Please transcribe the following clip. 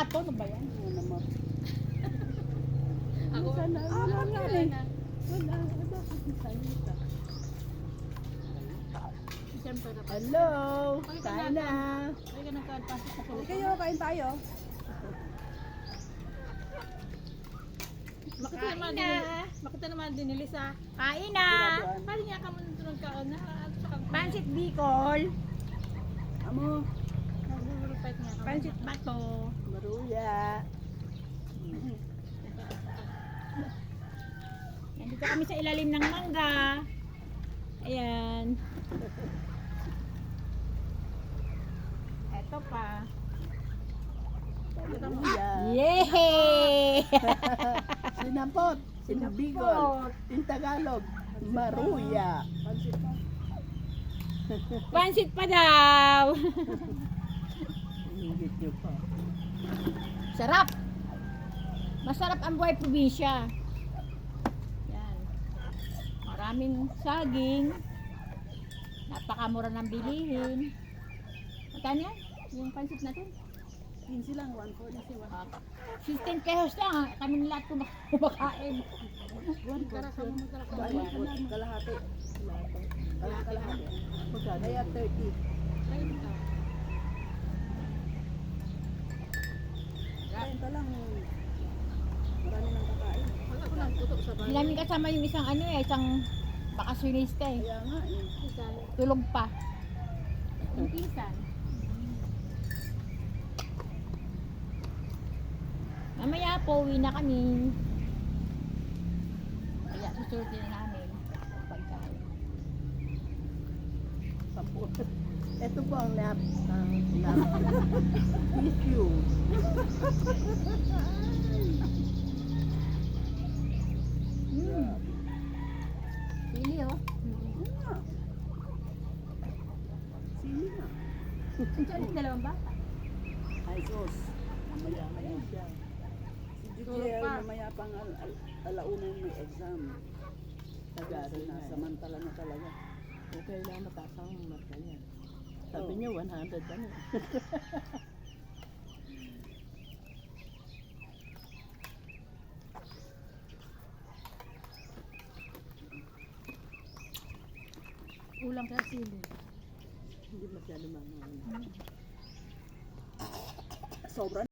plato. Ano ba yan? Ano naman? Ako, Sana, wala wala na. eh. Wala. Bakit salita? Siyempre dapat. Hello! Kain na! Ay, ka nagkapasok sa Hindi kulot. kayo, kain tayo. Makita naman din ni Lisa. Kain na! Graduan. Pali niya ka mo nung kaon na. At saka, Pansit Bicol. Amo, nagugulupit niya ka. Pansit Bato. maruya. Nandito kami sa ilalim ng mangga. Ayan. Eto pa. Maruya. Yay! Sinampot. Sinabigol. In Tagalog. Maruya. Pansit pa daw. Ingit nyo pa. Sarap. Masarap ang buhay probinsya. Yan. Maraming saging. Napakamura ng bilihin. Magkano yan? Yung pansit natin? 15 lang, 140 si 15 pesos lang. Kami lahat kumakain. Magkara ka mo, magkara ka mo. Kalahati. Kalahati. Magkano? Kaya 30. Ay, ito. 30 lang. Marami nang kakain. Wala ko nang tutok sa Hindi bahay. namin kasama yung isang ano eh, isang bakasyonista eh. Kaya nga eh. Isa. Tulog pa. Yung pinsan. Mamaya po, uwi na kami. Kaya susunod din namin. Pagkain. Sampu. Ito po ang nap. Tissue. Pili oh. Sino na? Saan yung dalawang bata? Ay, sos. Mamaya na yan siya. Si Jujiel, pa. mamaya pang alauna may exam. Nag-aaral na, samantala na talaga. Okay lang mataas ang marka niya. Sabi niya 100 ano. Ulang kaya sili. Hindi masyado mga Sobra